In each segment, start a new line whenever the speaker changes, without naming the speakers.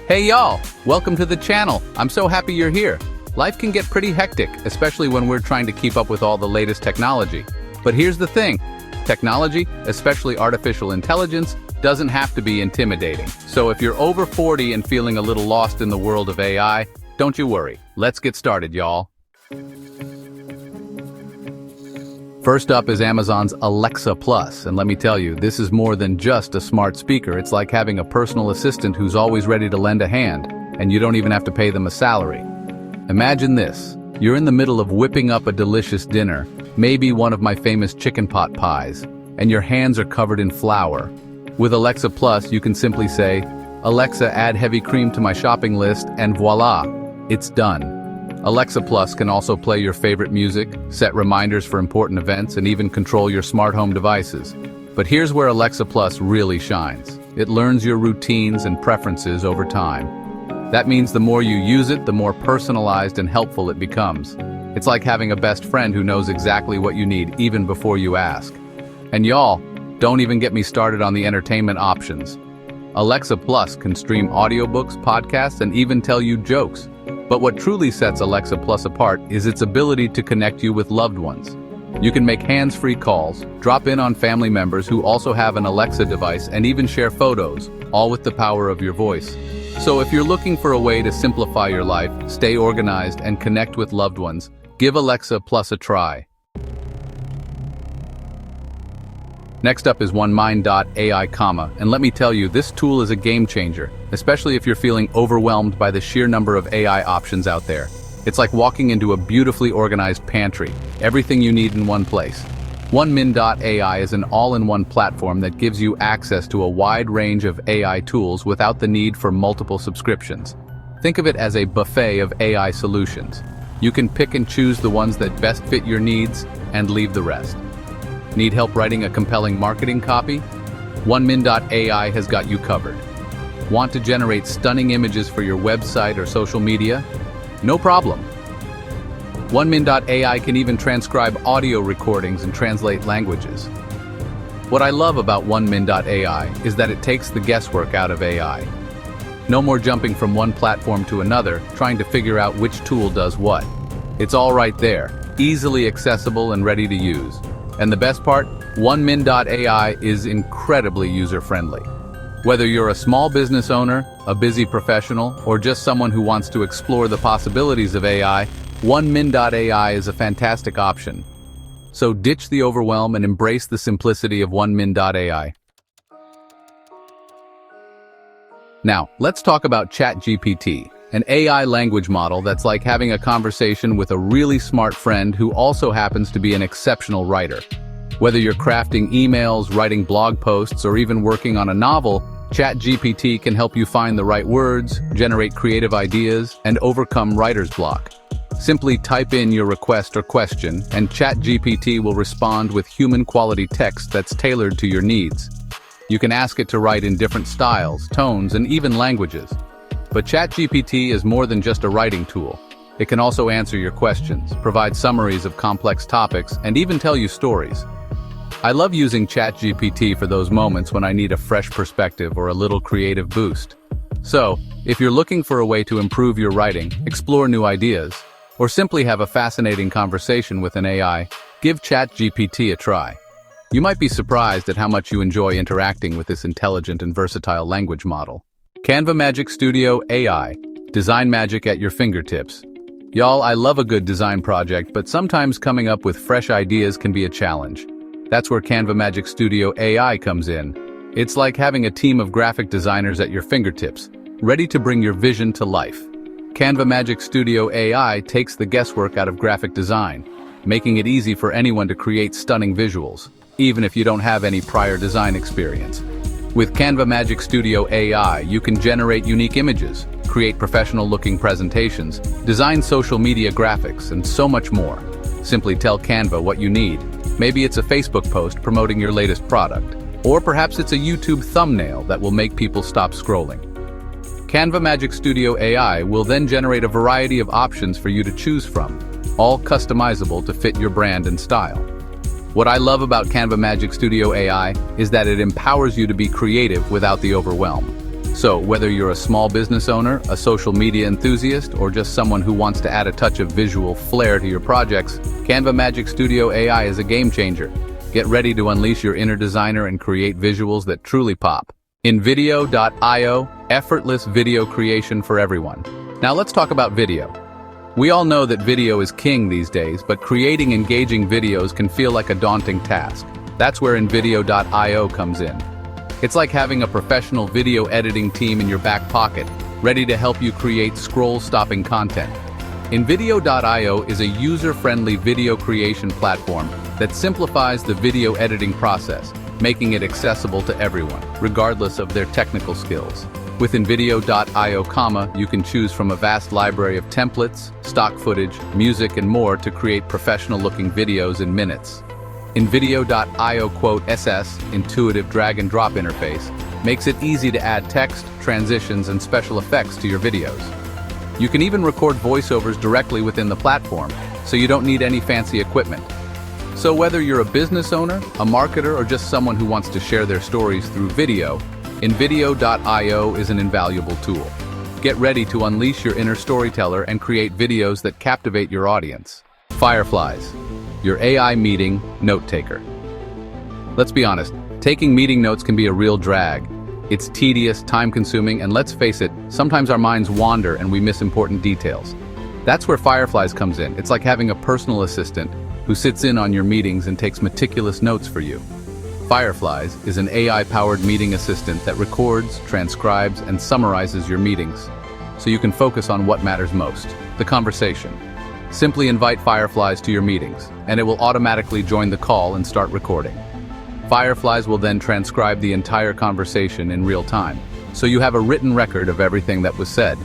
Hey y'all, welcome to the channel. I'm so happy you're here. Life can get pretty hectic, especially when we're trying to keep up with all the latest technology. But here's the thing, technology, especially artificial intelligence, doesn't have to be intimidating. So if you're over 40 and feeling a little lost in the world of AI, don't you worry. Let's get started, y'all. First up is Amazon's Alexa Plus, and let me tell you, this is more than just a smart speaker. It's like having a personal assistant who's always ready to lend a hand, and you don't even have to pay them a salary. Imagine this. You're in the middle of whipping up a delicious dinner, maybe one of my famous chicken pot pies, and your hands are covered in flour. With Alexa Plus, you can simply say, "Alexa, add heavy cream to my shopping list," and voila, it's done. Alexa Plus can also play your favorite music, set reminders for important events, and even control your smart home devices. But here's where Alexa Plus really shines. It learns your routines and preferences over time. That means the more you use it, the more personalized and helpful it becomes. It's like having a best friend who knows exactly what you need even before you ask. And y'all, don't even get me started on the entertainment options. Alexa Plus can stream audiobooks, podcasts, and even tell you jokes. But what truly sets Alexa Plus apart is its ability to connect you with loved ones. You can make hands-free calls, drop in on family members who also have an Alexa device, and even share photos, all with the power of your voice. So if you're looking for a way to simplify your life, stay organized, and connect with loved ones, give Alexa Plus a try. Next up is OneMind.ai, and let me tell you, this tool is a game changer, especially if you're feeling overwhelmed by the sheer number of AI options out there. It's like walking into a beautifully organized pantry, everything you need in one place. OneMind.ai is an all-in-one platform that gives you access to a wide range of AI tools without the need for multiple subscriptions. Think of it as a buffet of AI solutions. You can pick and choose the ones that best fit your needs and leave the rest. Need help writing a compelling marketing copy? OneMind.ai has got you covered. Want to generate stunning images for your website or social media? No problem. OneMind.ai can even transcribe audio recordings and translate languages. What I love about OneMind.ai is that it takes the guesswork out of AI. No more jumping from one platform to another, trying to figure out which tool does what. It's all right there, easily accessible and ready to use. And the best part, OneMind.ai is incredibly user-friendly. Whether you're a small business owner, a busy professional, or just someone who wants to explore the possibilities of AI, OneMind.ai is a fantastic option. So ditch the overwhelm and embrace the simplicity of OneMind.ai. Now, let's talk about ChatGPT, an AI language model that's like having a conversation with a really smart friend who also happens to be an exceptional writer. Whether you're crafting emails, writing blog posts, or even working on a novel, ChatGPT can help you find the right words, generate creative ideas, and overcome writer's block. Simply type in your request or question, and ChatGPT will respond with human-quality text that's tailored to your needs. You can ask it to write in different styles, tones, and even languages. But ChatGPT is more than just a writing tool. It can also answer your questions, provide summaries of complex topics, and even tell you stories. I love using ChatGPT for those moments when I need a fresh perspective or a little creative boost. So, if you're looking for a way to improve your writing, explore new ideas, or simply have a fascinating conversation with an AI, give ChatGPT a try. You might be surprised at how much you enjoy interacting with this intelligent and versatile language model. Canva Magic Studio AI, design magic at your fingertips. Y'all, I love a good design project, but sometimes coming up with fresh ideas can be a challenge. That's where Canva Magic Studio AI comes in. It's like having a team of graphic designers at your fingertips, ready to bring your vision to life. Canva Magic Studio AI takes the guesswork out of graphic design, making it easy for anyone to create stunning visuals, even if you don't have any prior design experience. With Canva Magic Studio AI, you can generate unique images, create professional-looking presentations, design social media graphics, and so much more. Simply tell Canva what you need. Maybe it's a Facebook post promoting your latest product, or perhaps it's a YouTube thumbnail that will make people stop scrolling. Canva Magic Studio AI will then generate a variety of options for you to choose from, all customizable to fit your brand and style. What I love about Canva Magic Studio AI is that it empowers you to be creative without the overwhelm. So, whether you're a small business owner, a social media enthusiast, or just someone who wants to add a touch of visual flair to your projects, Canva Magic Studio AI is a game changer. Get ready to unleash your inner designer and create visuals that truly pop. In Video.io, effortless video creation for everyone. Now let's talk about video. We all know that video is king these days, but creating engaging videos can feel like a daunting task. That's where Video.io comes in. It's like having a professional video editing team in your back pocket, ready to help you create scroll-stopping content. Video.io is a user-friendly video creation platform that simplifies the video editing process, making it accessible to everyone, regardless of their technical skills. With Video.io, you can choose from a vast library of templates, stock footage, music, and more to create professional-looking videos in minutes. Video.io SS, intuitive drag-and-drop interface, makes it easy to add text, transitions, and special effects to your videos. You can even record voiceovers directly within the platform, so you don't need any fancy equipment. So whether you're a business owner, a marketer, or just someone who wants to share their stories through video, Video.io is an invaluable tool. Get ready to unleash your inner storyteller and create videos that captivate your audience. Fireflies, your AI meeting note-taker. Let's be honest, taking meeting notes can be a real drag. It's tedious, time-consuming, and let's face it, sometimes our minds wander and we miss important details. That's where Fireflies comes in. It's like having a personal assistant who sits in on your meetings and takes meticulous notes for you. Fireflies is an AI-powered meeting assistant that records, transcribes, and summarizes your meetings, so you can focus on what matters most, the conversation. Simply invite Fireflies to your meetings, and it will automatically join the call and start recording. Fireflies will then transcribe the entire conversation in real time, so you have a written record of everything that was said.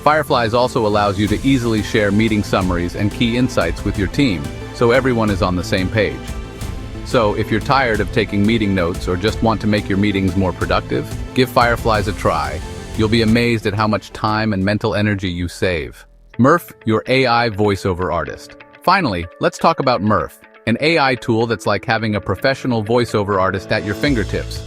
Fireflies also allows you to easily share meeting summaries and key insights with your team, so everyone is on the same page. So, if you're tired of taking meeting notes or just want to make your meetings more productive, give Fireflies a try. You'll be amazed at how much time and mental energy you save. Murph, your AI voiceover artist. Finally, let's talk about Murph, an AI tool that's like having a professional voiceover artist at your fingertips.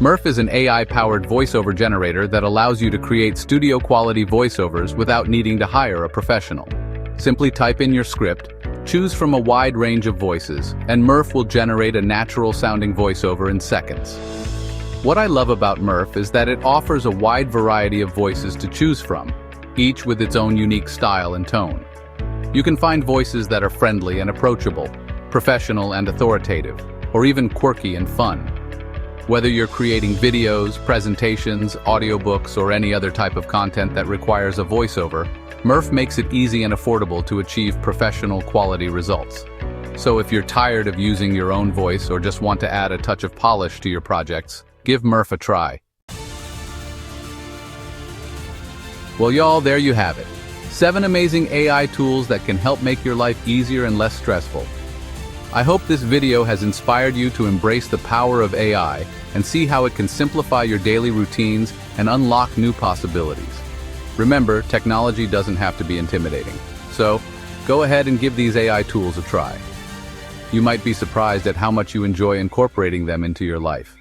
Murph is an AI-powered voiceover generator that allows you to create studio-quality voiceovers without needing to hire a professional. Simply type in your script, choose from a wide range of voices, and Murph will generate a natural-sounding voiceover in seconds. What I love about Murph is that it offers a wide variety of voices to choose from, each with its own unique style and tone. You can find voices that are friendly and approachable, professional and authoritative, or even quirky and fun. Whether you're creating videos, presentations, audiobooks, or any other type of content that requires a voiceover, Murph makes it easy and affordable to achieve professional quality results. So if you're tired of using your own voice or just want to add a touch of polish to your projects, give Murph a try. Well, y'all, there you have it. 7 amazing AI tools that can help make your life easier and less stressful. I hope this video has inspired you to embrace the power of AI and see how it can simplify your daily routines and unlock new possibilities. Remember, technology doesn't have to be intimidating. So, go ahead and give these AI tools a try. You might be surprised at how much you enjoy incorporating them into your life.